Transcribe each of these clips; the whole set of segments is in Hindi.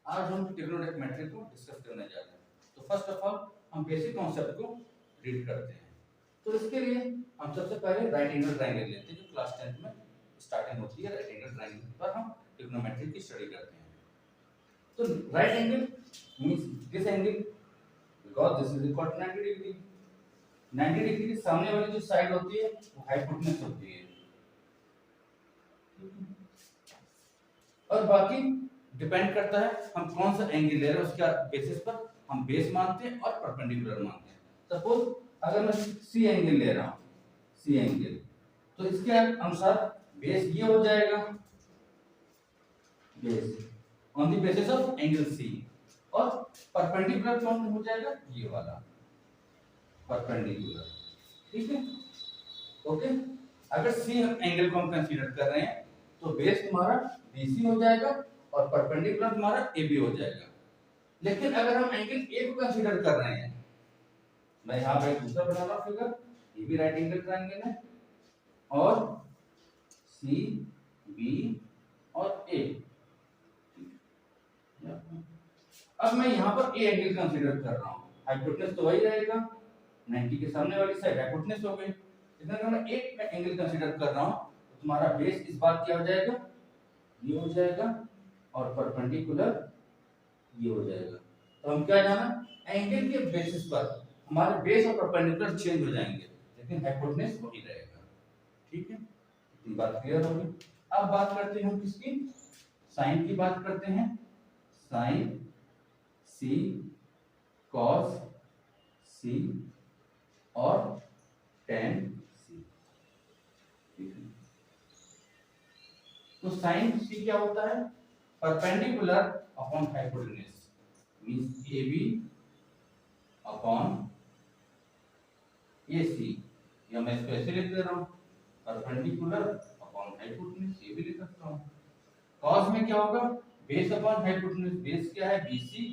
आज हम ट्रिग्नोमेट्री को डिस्कस करने जा रहे हैं। तो फर्स्ट ऑफ ऑल हम बेसिक कॉन्सेप्ट को रीड करते हैं। तो इसके लिए हम सबसे पहले राइट एंगल ट्रायंगल लेते हैं, जो क्लास 10th में स्टार्टिंग होती है। राइट एंगल ट्रायंगल पर हम ट्रिग्नोमेट्री की स्टडी करते हैं। तो right angle means this angle because this is equal to 90 degree. 90 degree के सामने वाली जो साइड होती है वो हाइपोटेन्यूज होती है, और बाकी डिपेंड करता है हम कौन सा एंगल ले रहे हैं, उसके बेसिस पर हम बेस मानते हैं और परपेंडिकुलर मानते हैं। सपोज अगर मैं सी एंगल ले रहा हूं, सी एंगल, तो इसके अनुसार बेस ये हो जाएगा, base on the basis of angle C, और परपेंडिकुलर कौन हो जाएगा, ये वाला परपेंडिकुलर। ठीक है, ओके। अगर सी एंगल को हम कंसीडर कर रहे हैं तो बेस तुम्हारा BC हो जाएगा और परपेंडिकुलर तुम्हारा AB हो जाएगा। लेकिन अगर हम एंगल A को कंसीडर कर रहे हैं, मैं यहाँ पे दूसरा बना रहा हूँ फिगर, ये भी राइट एंगल ट्रायंगल है, और C, B और A। अब मैं यहाँ पर A एंगल कंसीडर कर रहा हूँ, हाइपोटेन्यूज तो वही रहेगा, 90 के सामने वाली साइड हाइपोटेन्यूज हो गई। लेकिन अगर मैं एक एंगल कंसीडर कर रहा हूँ तो तुम्हारा बेस इस बार क्या हो जाएगा, ये हो जाएगा, और परपेंडिकुलर ये हो जाएगा। तो हम क्या जाना, एंगल के बेसिस पर हमारे बेस और परपेंडिकुलर चेंज हो जाएंगे, लेकिन हाइपोटेन्यूज वही रहेगा। ठीक है, इतनी बात क्लियर होगी। अब बात करते हैं हम किसकी, साइन की बात करते हैं। साइन सी कॉस सी और टेन सी। तो साइन सी क्या होता है, perpendicular upon hypotenuse, means AB upon AC, या मैं इसको ऐसे लिख दे रहा हूं, परपेंडिकुलर अपॉन हाइपोटेन्यूज, ये भी लिख सकता हूं। कॉस में क्या होगा, बेस अपॉन हाइपोटेन्यूज, बेस क्या है BC,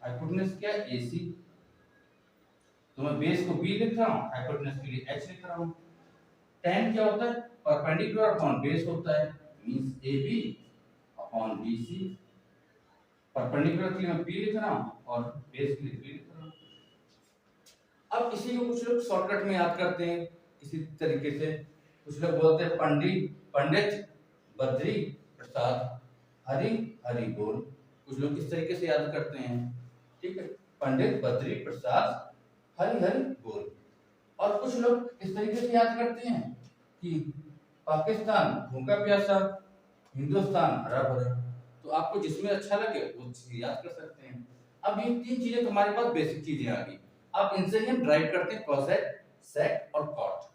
हाइपोटेन्यूज क्या है AC। तो मैं बेस को B लिख रहा हूं, हाइपोटेन्यूज के लिए H लिख रहा हूं। tan क्या होता है, परपेंडिकुलर अपॉन बेस होता है, means AB upon BC। Perpendicular के लिए मैं P लिख रहा हूं और बेस के लिए B लिख रहा हूं। अब इसी को कुछ लोग शॉर्टकट में याद करते हैं इसी तरीके से। कुछ लोग बोलते हैं पंडित बद्री प्रसाद हरि हरि बोल, कुछ लोग इस तरीके से याद करते हैं। ठीक है, पंडित बद्री प्रसाद हरि हरि बोल। और कुछ लोग इस तरीके से याद करते हैं कि पाकिस्तान भूखा प्यासा, हिंदुस्तान हरा भरा। तो आपको जिसमें अच्छा लगे वो चीज याद कर सकते हैं। अब ये तीन चीजें तुम्हारे पास बेसिक चीजें आ गई। अब इनसे ही हम ड्राइव करते हैं कॉसेक, सेक और कॉट।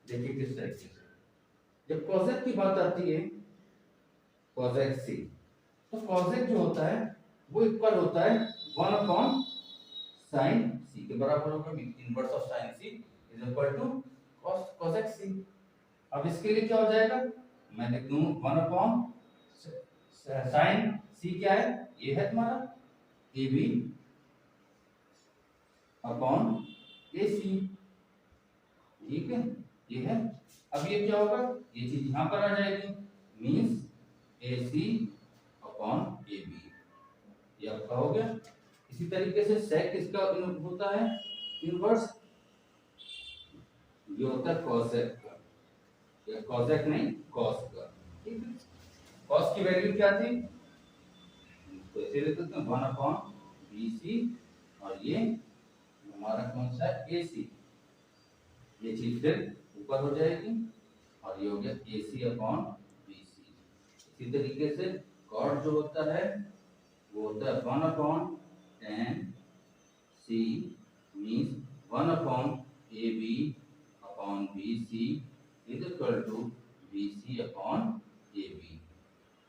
देखिए किस तरीके से। जब कॉसेक की बात आती है, कॉसेक सी, तो कॉसेक जो होता है वो इक्वल होता है 1 अपॉन साइन सी के बराबर होगा, inverse of sine C is equal to cosec C. अब इसके लिए क्या हो जाएगा, मैं लिख दूं 1 अपॉन साइन सी क्या है, ये है तुम्हारा AB अपॉन AC। ठीक है, ये है। अब ये क्या होगा, ये चीज यहां पर आ जाएगी, मींस AC अपॉन AB, ये आपका हो गया। इसी तरीके से सेक इसका होता है इनवर्स, ये होता है कॉसेक का, या कॉसेक नहीं कॉस का। ठीक है, कॉस की वैल्यू क्या थी, तो ऐसे लिख सकते हैं 1 अपॉन BC, और ये हमारा कौन सा है AC। ये चीज फिर ऊपर हो जाएगी, और ये हो गया AC अपॉन BC। इसी तरीके से कॉट जो होता है वो होता है 1 upon tan C means 1 upon AB upon BC is equal to BC upon AB।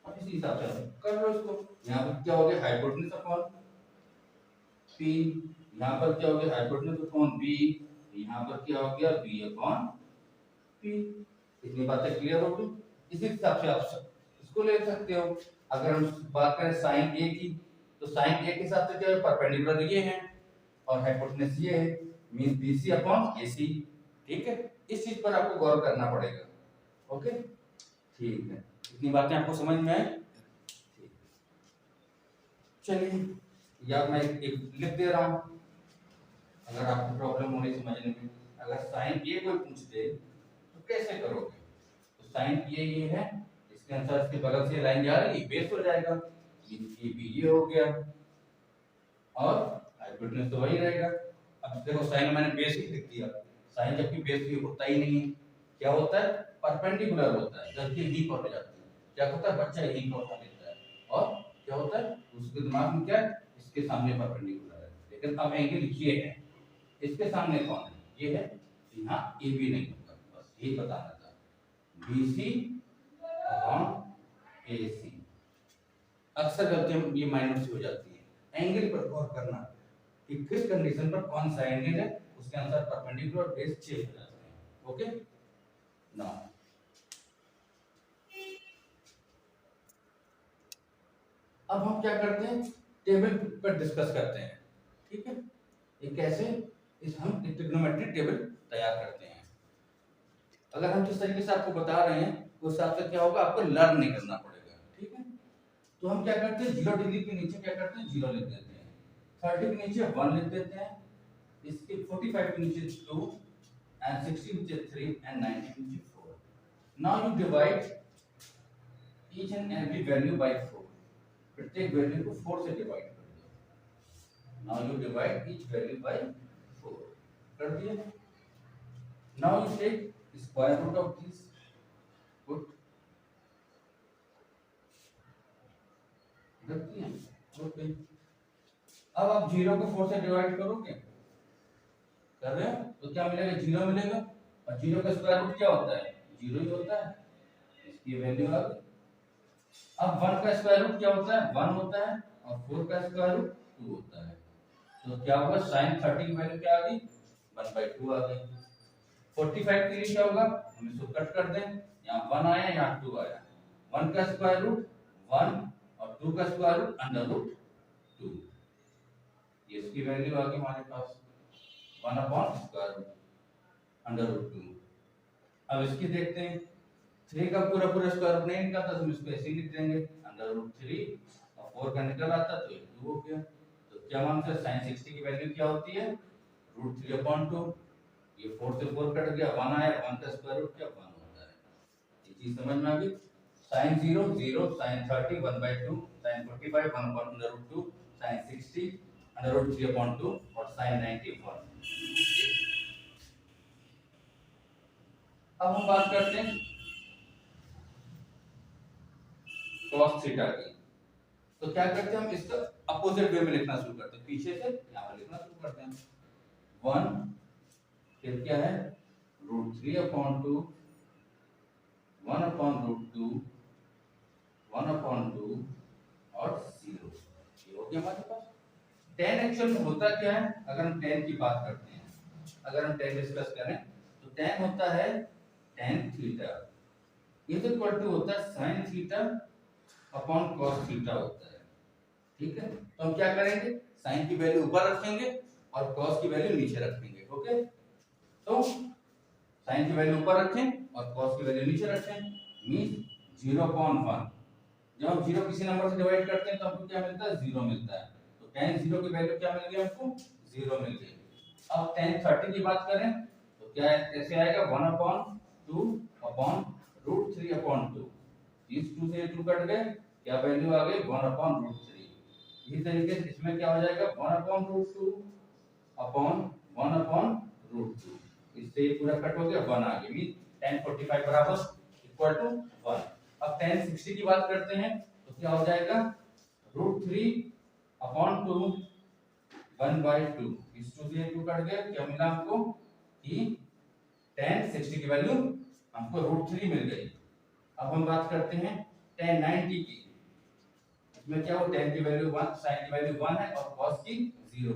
अब इसी हिसाब से कर लो इसको। यहाँ पर क्या हो गया, हाइपोटेन्यूज अपॉन P, यहाँ पर क्या हो गया हाइपोटेन्यूज अपॉन B, यहाँ पर क्या हो गया B अपॉन P। इतनी बातें क्लियर हो गई। इसी हिसाब से आप इसको ले सकते हो। अगर हम बात करें साइन A की, तो साइन A के साथ क्या है, परपेंडिकुलर ये है और हाइपोटेन्यूज ये है, मींस BC अपॉन AC। ठीक है, इस चीज पर आपको गौर करना पड़ेगा। ओके, ठीक है, इतनी बातें आपको समझ में आई। चलिए, या मैं एक लिख दे रहा हूँ अगर आपको प्रॉब्लम हो रही समझने में। अगर साइन ये कोई पूछ दे तो कैसे करोगे? तो साइन ये है, इसके अनुसार इसके बगल से लाइन जा रही है, बेस हो जाएगा, ये भी ये हो गया, और हाइपोटेन्यूज तो वही रहेगा। अब देखो साइन मैंने बेस ही लिख दिया, साइन जबकि बेस भी होता ही नहीं है, क्या होता है? परपेंडिकुलर होता है, जबकि लीक हो जाता है। क्या होता है? बच्चा लीक होता लेता है, और क्या होता है उसके दिमाग में? क्या है? इसके सामने परपेंडिकुलर है, लेकिन अब एंगल ये है, इसके सामने कौन है? ये है, यहाँ ए बी नहीं होगा, बस यही बताना था। BC upon AC। अक्सर गलतियां ये माइनर से हो जाती है। एंगल पर गौर करना कि किस कंडीशन पर कौन सा एंगल है, उसके अनुसार परपेंडिकुलर और बेस चेंज हो जाते हैं। ओके, नाउ अब हम क्या करते हैं? टेबल पर डिस्कस करते हैं, ठीक है? ये कैसे हम ट्रिग्नोमेट्री टेबल तैयार करते हैं। अगर हम जिस तरीके से आपको बता रहे हैं उस हिसाब से क्या होगा, आपको लर्न नहीं करना पड़ेगा, ठीक है? तो हम क्या करते हैं, 0 डिग्री के नीचे क्या करते हैं, 0 लिख देते हैं, 30 के नीचे 1 लिख देते हैं, इसके 45 के नीचे 2 and 60 नीचे 3 and 90 नीचे 4. Now you divide each and every value by 4. प्रत्येक वैल्यू को 4 से डिवाइड कर दो। Now you divide each value by 4. कर दिया। Now you take square root of this. Put रखती हैं, ओके। अब आप 0 को 4 से डिवाइड करोगे, कर रहे हो, तो क्या मिलेगा? 0 मिलेगा, और 0 का स्क्वायर रूट क्या होता है? 0 ही होता है, इसकी वैल्यू आ गई। अब 1 का स्क्वायर रूट क्या होता है? 1 होता है, और 4 का स्क्वायर रूट 2 होता है, तो क्या होगा? sin 30 की वैल्यू क्या आ गई? 1/2 आ गई। 45 के लिए क्या होगा? हम इसको कट कर दें, यहाँ 1 आया, यहाँ 2 आया, 1 का स्क्वायर रूट 1 और 2 का स्क्वायर रूट √2, ये इसकी वैल्यू आ गई हमारे पास 1/√2। अब इसकी देखते हैं, 3 का पूरा स्क्वायर रूट नहीं निकलता तो हम इसको ऐसे ही लिख देंगे √3, और 4 का निकल आता तो ये 2 हो गया। तो क्या मानते हैं? sin 60 की वैल्यू क्या होती है? √3/2। ये 4 से 4 कट गया, 1 आया, 1 का स्क्वायर रूट क्या? 1 होता है। ये चीज समझ में आ गई? sin 0 0, sin 30 1/2, sin 45 1/√2, sin 60 √3/2 और sin 90 1। अब हम बात करते हैं cos थीटा की। तो क्या करते हैं, हम इसका अपोजिट वे में लिखना शुरू करते हैं, पीछे से यहाँ लिखना शुरू करते हैं। 1 फिर क्या है? √3/2, 1/√2, 1/2 और 0। ये हो गया हमारे पास। tan एक्चुअल में होता क्या है? अगर हम tan की बात करते हैं, अगर हम tan डिस्कस करें तो tan होता है tan theta is equal to होता है sin theta upon cos theta होता है, ठीक है? तो हम क्या करेंगे? sin की वैल्यू ऊपर रखेंगे और cos की वैल्यू नीचे रखेंगे, ओके? तो sin की वैल्यू ऊपर रखें और cos की वैल्यू नीचे रखें, मींस 0/1। जब हम 0 किसी नंबर से डिवाइड करते हैं तो हमको क्या मिलता है? 0 मिलता है। तो tan 0 की वैल्यू क्या मिल गई हमको? 0 मिल गई। अब tan 30 की बात करें तो क्या कैसे आएगा? 1/2/√3/2। इस 2 से 2 कट गए, क्या वैल्यू आ गई? 1/√3। इसी तरीके से इसमें क्या हो जाएगा? 1/2/1/√2। इससे ये पूरा कट हो गया, 1 आ गया, मींस tan 45 बराबर इक्वल टू 1। अब tan 60 की बात करते हैं तो क्या हो जाएगा? √3/2 1/2। इस 2 से 2 कट गया, क्या मिला हमको? कि tan 60 की वैल्यू हमको √3 मिल गई। अब हम बात करते हैं tan 90 की। इसमें क्या हो? tan की वैल्यू 1, sin की वैल्यू 1 है और cos की 0।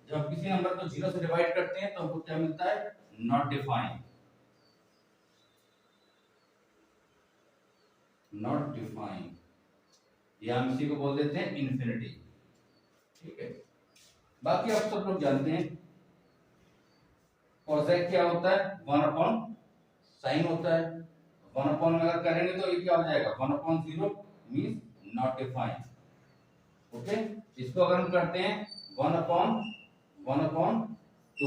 जब हम किसी नंबर को 0 से डिवाइड करते हैं तो हमको क्या मिलता है? Not defined. नॉट डिफाइंड, या हम इसी को बोल देते हैं इन्फिनिटी, ठीक है? बाकी आप सब लोग जानते हैं cosec क्या होता है? 1/sin होता है। 1 में अगर करेंगे तो ये क्या हो जाएगा? 1/0 मींस नॉट डिफाइंड। ओके, इसको अगर हम करते हैं 1/2 तो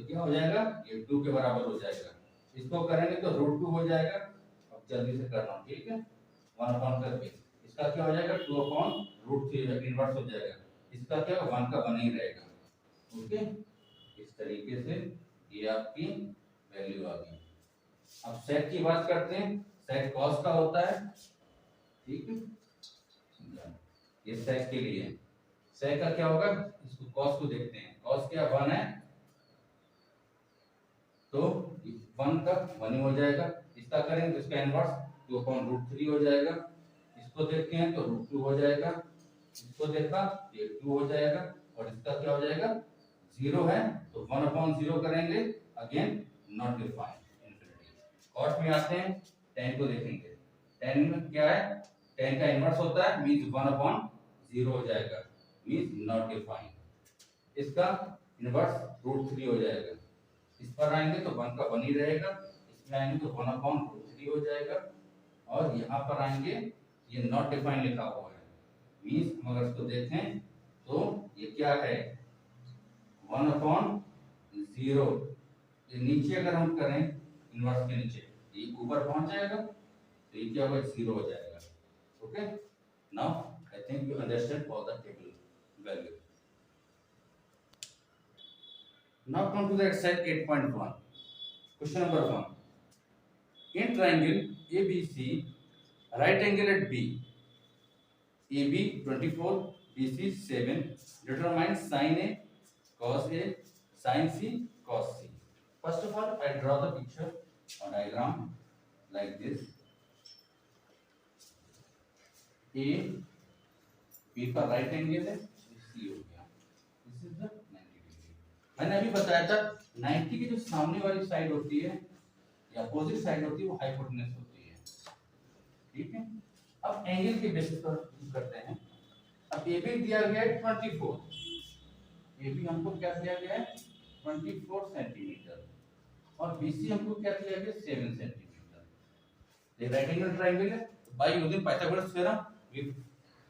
क्या हो जाएगा, ये 2 के बराबर हो जाएगा। इसको करेंगे तो √2 हो जाएगा। अब जल्दी से करना, ठीक है, 1/2 इसका क्या हो जाएगा 2/√3 इनवर्स हो जाएगा। इसका क्या 1 का 1 ही रहेगा। ओके, इस तरीके से ये आपकी वैल्यू आ गई। अब सेक की बात करते हैं। सेक कॉस का होता है, ठीक है, ये सेक के लिए। सेक का क्या होगा, इसको कॉस को देखते हैं। कॉस क्या 1 है तो 1 का 1 ही हो जाएगा। इसका करेंगे तो इसका इनवर्स 2/√3 हो जाएगा। इसको देखते हैं तो √2 हो जाएगा। इसको देखा ये 2 हो जाएगा। और इसका क्या हो जाएगा 0 है तो 1/0 करेंगे, again not defined infinity. Cot में आते हैं, tan को देखेंगे। tan में क्या है, tan का इनवर्स होता है, मींस 1/0 हो जाएगा, मींस नॉट डिफाइंड। इसका इनवर्स √3 हो जाएगा। इस पर आएंगे तो 1 का 1 ही रहेगा। इसमें आएंगे तो 1/√3 हो जाएगा। और यहाँ पर आएंगे, ये नॉट डिफाइंड लिखा हुआ है, मींस हम अगर इसको देखें तो ये क्या है 1/0। ये नीचे अगर हम करें इनवर्स के नीचे, ये ऊपर पहुंच जाएगा तो ये क्या होगा 0 हो जाएगा। Okay, now I think you understand all the table value. Now come to the exercise 8.1. Question number 1. In triangle ABC, right angle at B, AB 24, BC 7. Determine sin A, cos A, sin C, cos C. First of all, I draw the picture or diagram like this. A, B का right angle है, C हो गया. This is the 90 degree. मैंने अभी बताया था 90 की जो सामने वाली साइड होती है या अपोजिट साइड होती है वो हाइपोटेन्यूज होती है, ठीक है। अब एंगल के बेसिस पर यूज करते हैं। अब ए बी दिया गया है 24, ए बी हमको क्या दिया गया है 24 सेंटीमीटर और बी सी हमको क्या दिया गया 7 सेंटीमीटर। ये राइट एंगल ट्रायंगल है, by using Pythagoras theorem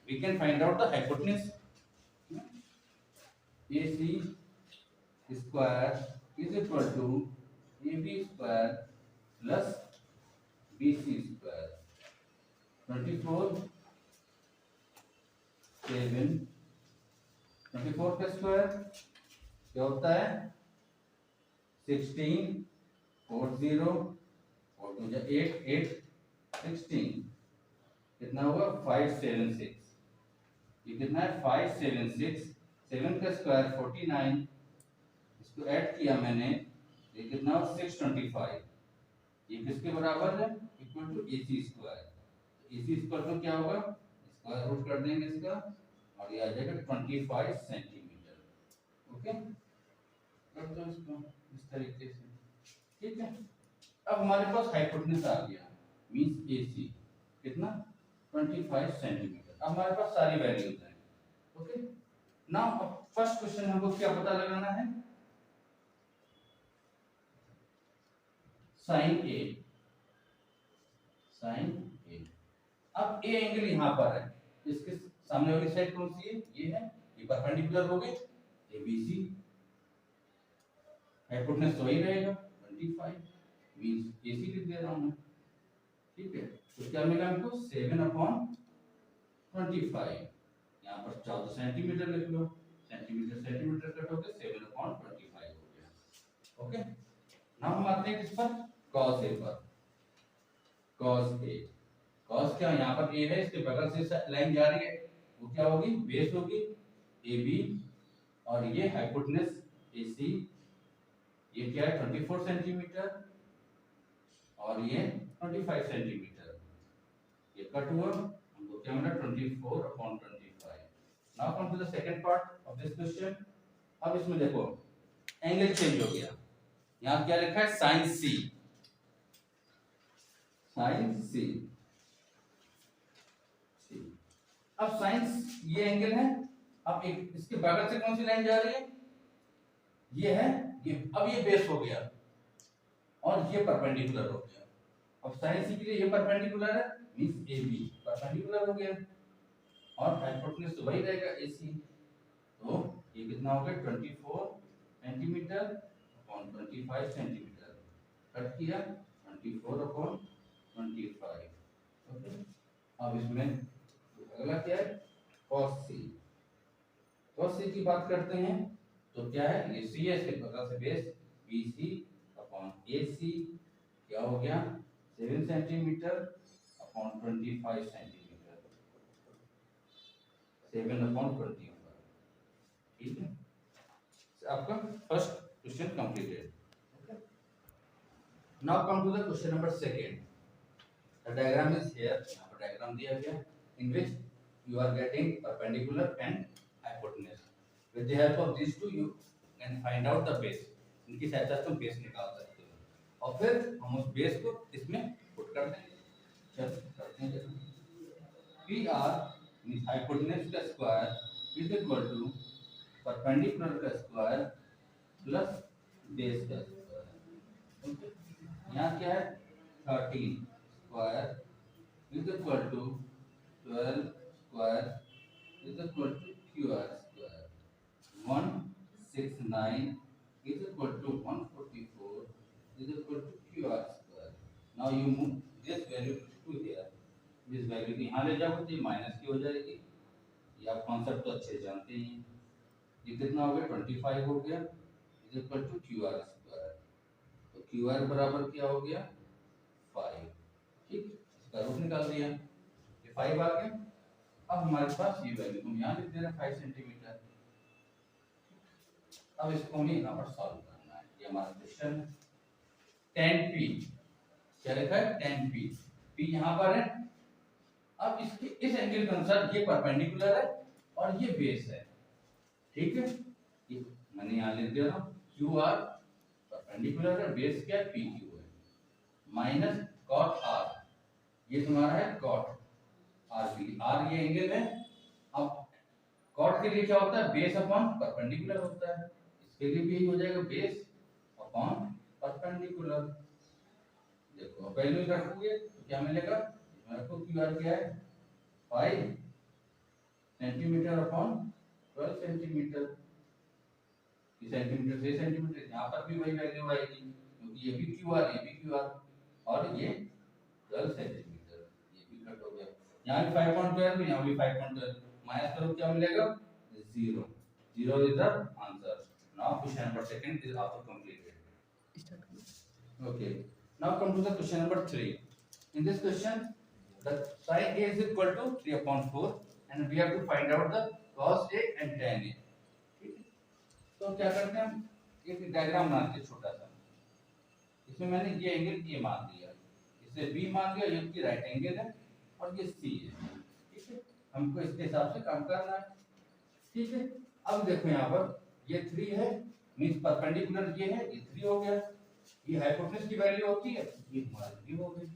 we can find out the hypotenuse. AC square is equal to AB square plus BC square। 24 7 24 का स्क्वायर क्या होता है 16 40 और 2 8 8 16 कितना हुआ 576। ये कितना है 576। 7 का स्क्वायर 49, इसको ऐड किया मैंने, ये कितना 625। ये किसके बराबर है इक्वल टू AC स्क्वायर। AC स्क्वायर तो क्या होगा स्क्वायर रूट कर देंगे इसका और ये आ जाएगा 25 सेंटीमीटर। ओके, कर दो इसको इस तरीके से, ठीक है। अब हमारे पास हाइपोटेन्यूज आ गया मींस AC कितना 25 सेंटीमीटर। अब हमारे पास सारी वैल्यूज हैं। ओके, नाउ अब फर्स्ट क्वेश्चन हमको क्या पता लगाना है साइन A। साइन A, अब A एंगल यहां पर है, इसके सामने वाली साइड कौन सी है ये है, ये परपेंडिकुलर हो गई ABC। हाइपोटेन्यूज तो वही रहेगा 25 मींस AC लिख दे रहा हूं मैं, ठीक है। तो क्या मिला हमको 7/25। यहाँ पर 14 सेंटीमीटर लिख लो, सेंटीमीटर सेंटीमीटर कट होकर 7/25 हो गया। ओके, नाउ हम आते हैं किस पर cos A पर। cos A, cos क्या यहाँ पर A है, इसके बगल से लाइन जा रही है वो क्या होगी बेस होगी AB और ये हाइपोटेन्यूज AC। ये क्या है 24 सेंटीमीटर और ये 25 सेंटीमीटर। ये कट हुआ हमको क्या मिला 24/25। Now come to the second part of this question. अब इसमें देखो एंगल चेंज हो गया, यहाँ क्या लिखा है साइन C। साइन C, अब साइन ये एंगल है, अब एक इसके बगल से कौन सी लाइन जा रही है ये है ये। अब ये बेस हो गया और ये परपेंडिकुलर हो गया। अब साइन C के लिए ये परपेंडिकुलर है मींस AB परपेंडिकुलर हो गया। और हाइपोटेन्यूज तो वही रहेगा AC। तो ये कितना हो गया 24 सेंटीमीटर अपॉन 25 सेंटीमीटर, कट किया 24 अपॉन 25। ओके, अब इसमें अगला क्या है cos C। cos C की बात करते हैं तो क्या है, ये C है, इसके बगल से बेस BC अपॉन AC क्या हो गया 7 सेंटीमीटर अपॉन 25 सेंटीमीटर, 7 अपॉन 25। ठीक है, आपका first question completed. Now come to the question number second. The diagram is here, यहाँ पर डायग्राम दिया गया इन विच you are getting perpendicular and hypotenuse. With the help of these two you can find out the base. इनकी सहायता से तुम बेस निकाल सकते हो और फिर हम उस बेस को इसमें पुट कर देंगे। चलो करते हैं। PR मींस हाइपोटेन्यूज का square is equal to perpendicular का स्क्वायर प्लस बेस का स्क्वायर। ओके, यहाँ क्या है 13 square is equal to 12 square is equal to QR square. 169 is equal to 144 is equal to QR square. Now you move this value to here. This value को यहाँ ले जाओ तो ये माइनस की हो जाएगी। ये आप कॉन्सेप्ट तो अच्छे जानते हैं। ये कितना हो गया 25 हो गया is equal to QR square. तो QR बराबर क्या हो गया 5। ठीक, इसका रूट निकाल दिया, ये 5 आ गया। अब हमारे पास ये वैल्यू हम यहाँ लिख दे रहे हैं 5 सेंटीमीटर। अब इसको हमें यहाँ पर सॉल्व करना है। ये हमारा क्वेश्चन है। tan p क्या लिखा है tan p, p यहाँ पर है। अब इसके इस एंगल के अनुसार ये परपेंडिकुलर है और ये बेस है। ठीक है, ये मैंने यहाँ लिख दिया ना QR परपेंडिकुलर है, बेस क्या है PQ है, माइनस cot R, ये तुम्हारा है cot R ये एंगल है। अब कॉट के लिए क्या होता है बेस अपॉन परपेंडिकुलर होता है, इसके लिए भी यही हो जाएगा बेस अपॉन परपेंडिकुलर। देखो वैल्यू रखोगे तो क्या मिलेगा, इसमें रखो QR क्या है 5 सेंटीमीटर अपॉन 12 सेंटीमीटर, ये सेंटीमीटर से सेंटीमीटर, यहाँ पर भी वही वैल्यू आएगी क्योंकि ये भी QR ये भी QR और ये 12 सेंटीमीटर, ये भी कट हो गया। यहाँ भी 5.12 यहाँ भी 5.12, माइनस करो क्या मिलेगा 0। 0 is the answer. Now question number second is also completed. Okay, now come to the question number 3. In this question the sin A is equal to 3/4 and we have to find out the cos A and tan A. ठीक है, तो क्या करते हैं हम एक डायग्राम बनाते हैं छोटा सा। इसमें मैंने ये एंगल A मान लिया, इसे B मान लिया, ये इसकी राइट एंगल है और ये C है। ठीक है, हमको इसके हिसाब से काम करना है। ठीक है, अब देखो यहाँ पर ये 3 है मींस परपेंडिकुलर ये है, ये 3 हो गया, ये हाइपोटेन्यूज की वैल्यू होती है, ये हमारी हो गई।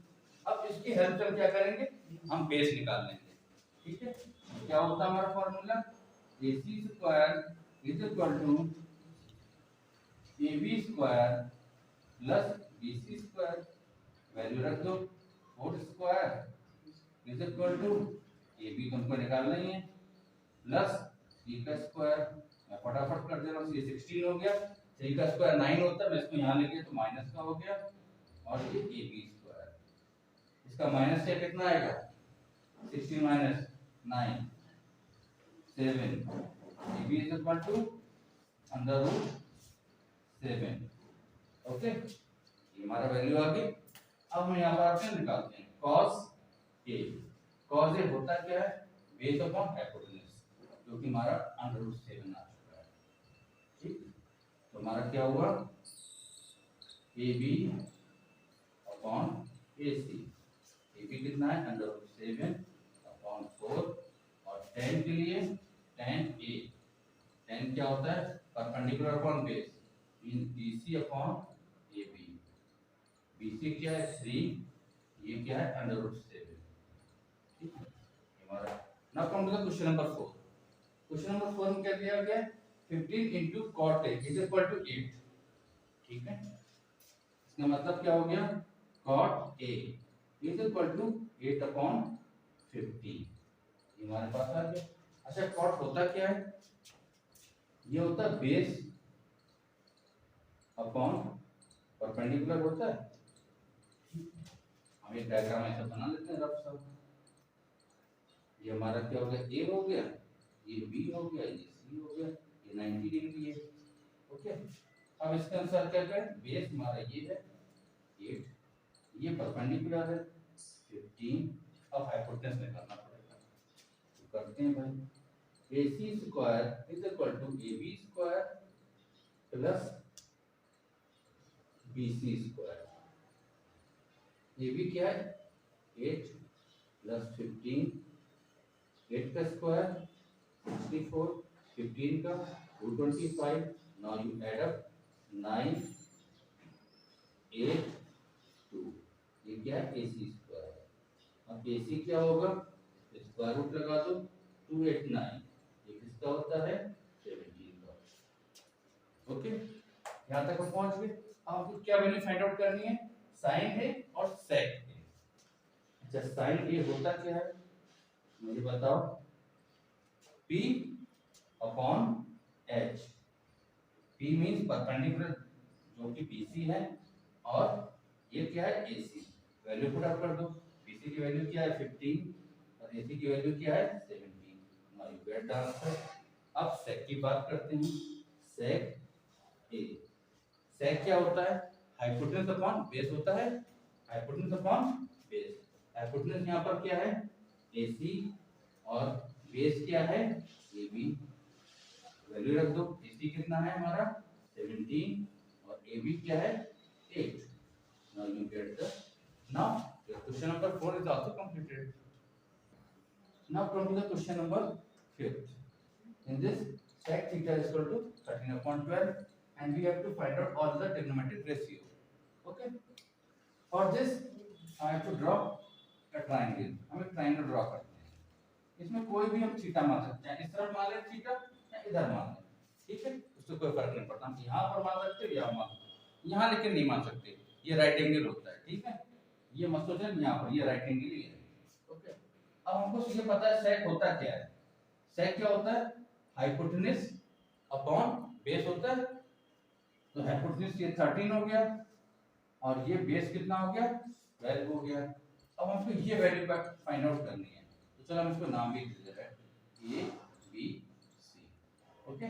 अब इसकी हेल्प से क्या करेंगे हम बेस निकाल लेंगे। ठीक है, क्या होता है हमारा formula AC square is equal to AB square plus BC square, value रख दो 4 square is equal to AB तुमको निकालना ही है प्लस C का स्क्वायर, मैं फटाफट कर दे रहा हूँ, ये 16 हो गया, C का स्क्वायर 9 होता है, मैं इसको यहाँ लेके तो माइनस का हो गया और ये AB स्क्वायर, इसका माइनस से कितना आएगा 16 minus 9 7, AB is equal to under root 7। Okay, ये हमारा वैल्यू आ गई। अब हम यहाँ पर आते हैं निकालते हैं cos A। cos A होता क्या है बेस अपॉन हाइपोटेन्यूज, जो कि हमारा अंडर रूट 7 आ चुका है। ठीक, तो हमारा क्या हुआ AB अपॉन AC, AB कितना है अंडर रूट 7 अपॉन 4 और tan के लिए tan A, tan क्या होता है perpendicular upon base means BC upon AB, BC क्या है 3, ये क्या है अंडर रूट 7। ठीक है, हमारा now come to the question number 4। Question number 4 में क्या दिया गया 15 into cot A is equal to 8। ठीक है, इसका मतलब क्या हो गया cot A is equal to 8 upon 15, ये हमारे पास आ गया। अच्छा कॉट होता क्या है, ये होता है बेस अपॉन परपेंडिकुलर होता है। हम एक डायग्राम ऐसा बना लेते हैं रफ सा। ये हमारा क्या हो गया, ए हो गया, ये बी हो गया, ये सी हो गया, ये 90 डिग्री है। ओके, अब इसके अनुसार क्या करें, बेस हमारा ये है 8, ये परपेंडिकुलर है 15, अब हाइपोटेनस निकालना पड़ेगा। तो करते हैं भाई, AC square is equal to AB square plus BC square. AB क्या है 8 प्लस 15, 8 का स्क्वायर 64, 15 का 225, नाउ यू ऐड अप 9, 8, 2, ये क्या है AC स्क्वायर। अब AC क्या होगा, स्क्वायर रूट लगा दो 289, ये किसका होता है 17 का। ओके, यहाँ तक हम पहुंच गए। अब आपको क्या वैल्यू फाइंड आउट करनी है, साइन है और सेक है। अच्छा साइन ए होता क्या है मुझे बताओ, P upon H। P means perpendicular जो कि BC है, और ये क्या है AC। वैल्यू पुट अप कर दो, BC की वैल्यू क्या है 15 और AC की वैल्यू क्या है 17। Now you get the answer. अब सेक की बात करते हैं, सेक ए। सेक क्या होता है, हाइपोटेनस अपॉन बेस होता है, हाइपोटेनस अपॉन बेस। हाइपोटेनस यहाँ पर क्या है AC और बेस क्या है AB। वैल्यू रख दो, AC कितना है हमारा 17 और AB क्या है 8। Now you get the, now your question number 4 is also completed. Now come to the question number 5th. In this sec theta is equal to 13 upon 12 and we have to find out all the trigonometric ratio. Okay, for this I have to draw a triangle. हम एक ट्रायंगल ड्रॉ करते हैं, इसमें कोई भी हम थीटा मान सकते हैं, इस तरफ मान लें थीटा या इधर मान लें, ठीक है, उससे कोई फर्क नहीं पड़ता। हम यहाँ पर मान सकते हैं या यहाँ लेकिन नहीं मान सकते, ये राइट एंगल होता है, ठीक है, ये मत सोचना यहाँ पर ये राइट एंगल ही है। ओके, अब हमको ये पता है सेक होता क्या है, सेक क्या होता है हाइपोटेनस अपॉन बेस होता है। तो हाइपोटेनस ये 13 हो गया और ये बेस कितना हो गया 12 हो गया। अब हमको ये वैल्यू का फाइंड आउट करनी है, तो चलो हम इसको नाम भी दे दे रहे हैं ए बी सी। ओके,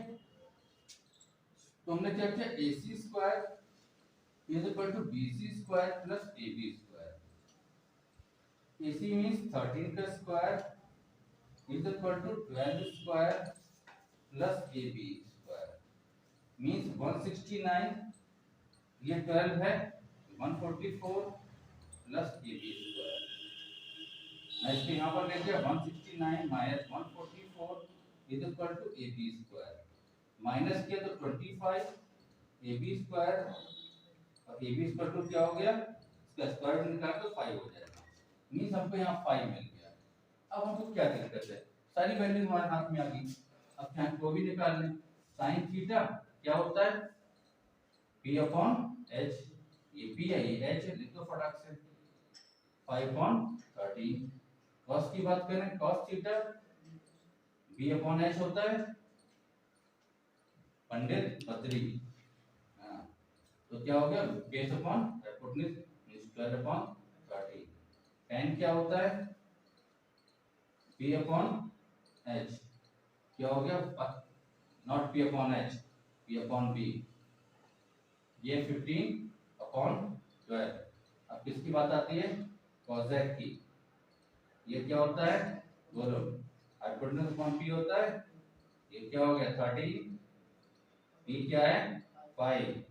तो हमने क्या किया AC square is equal to BC square plus AB square. AC means 13 का square is equal to 12 square plus AB square means 169, ये 12 है 144 प्लस AB स्क्वायर। मैं इसको यहाँ पर ले लिया 169 minus 144 is equal to AB square, minus किया तो 25 AB स्क्वायर और AB स्क्वायर टू क्या हो गया, इसका स्क्वायर रूट निकाल तो 5 हो जाएगा, मींस हमको यहाँ 5 मिल गया। अब हमको क्या दिक्कत है, सारी वैल्यू हमारे हाथ में आ गई, अब यहाँ को भी निकाल लें। साइन थीटा क्या होता है P अपॉन H, ये P है ये H है, लिख दो फटाक से 5/13। कॉस की बात करें cos theta B upon H होता है पंडित बद्री, हाँ, तो क्या हो गया base upon hypotenuse square upon 13। tan क्या होता है P अपॉन H, क्या हो गया not P upon H, P upon B, ये 15 अपॉन 12। अब किसकी बात आती है कोसेक की, ये क्या होता है बोलो हाइपोटेनस अपॉन P होता है, ये क्या हो गया 13, P क्या है 5।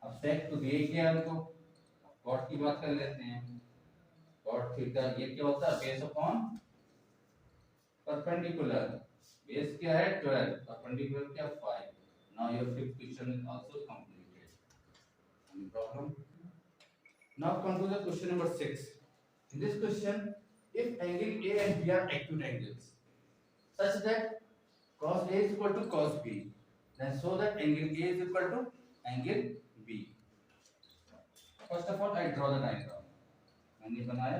अब सेक तो दिए क्या हमको, कॉट की बात कर लेते हैं, कॉट थीटा ये क्या होता है बेस अपॉन परपेंडिकुलर, बेस क्या है 12 परपेंडिकुलर क्या 5। Now your fifth question is also completed. Any problem? Now come to the question number 6. In this question, if angle A and B are acute angles such that cos A is equal to cos B, then show that angle A is equal to angle B. First of all, I draw the diagram. मैंने बनाया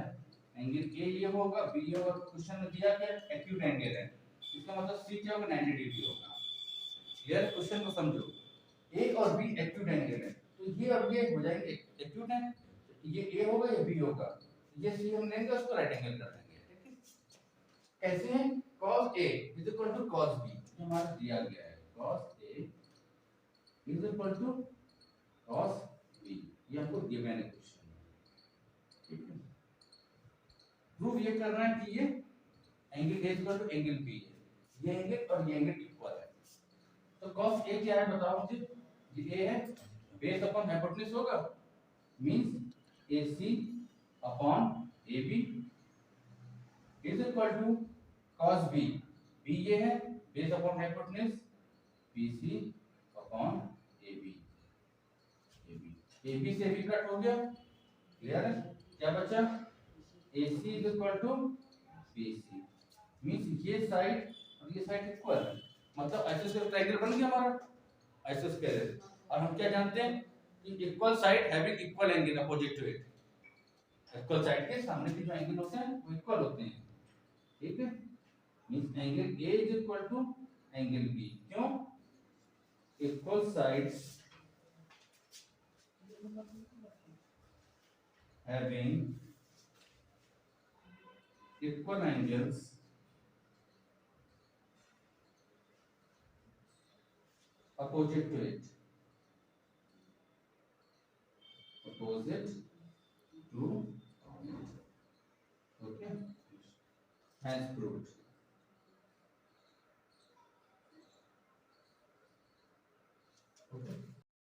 एंगल ए ये होगा, बी ये होगा। क्वेश्चन में दिया क्या एक्यूट एंगल है, इसका मतलब सी क्या होगा 90 डिग्री होगा। क्लियर, क्वेश्चन को समझो। ए और बी एक्यूट एंगल है, तो ये और ये हो जाएंगे एक्यूट है, ये ए होगा ये बी होगा, ये सी हम लेंगे उसको राइट एंगल कर देंगे। ठीक है, कैसे हैं, cos A is equal to cos B, ये हमारा दिया गया है, cos A is equal to cos B, ये हमको गिवन है क्वेश्चन में। ठीक है, प्रूफ ये करना है कि ये angle A equal to angle B है, ये एंगल और ये एंगल इक्वल है। तो cos A क्या है बताओ मुझे, ये A है, बेस अपॉन हाइपोटेन्यूज होगा, means AC upon AB is equal to cos B, B ये है, base upon hypotenuse BC upon AB, AB से भी कट हो गया। क्लियर है, क्या बचा, AC is equal to BC, means ये साइड और ये साइड इक्वल है, मतलब आइसोसेलेस ट्रायंगल बन गया हमारा आइसोस्केलेस। और हम क्या जानते हैं कि equal side having equal angle opposite to it, equal side के सामने के जो एंगल होते हैं वो इक्वल होते हैं। ठीक है, means angle A is equal to angle B, क्यों, equal sides having equal angles opposite to it, opposite to it. Okay, hence proved.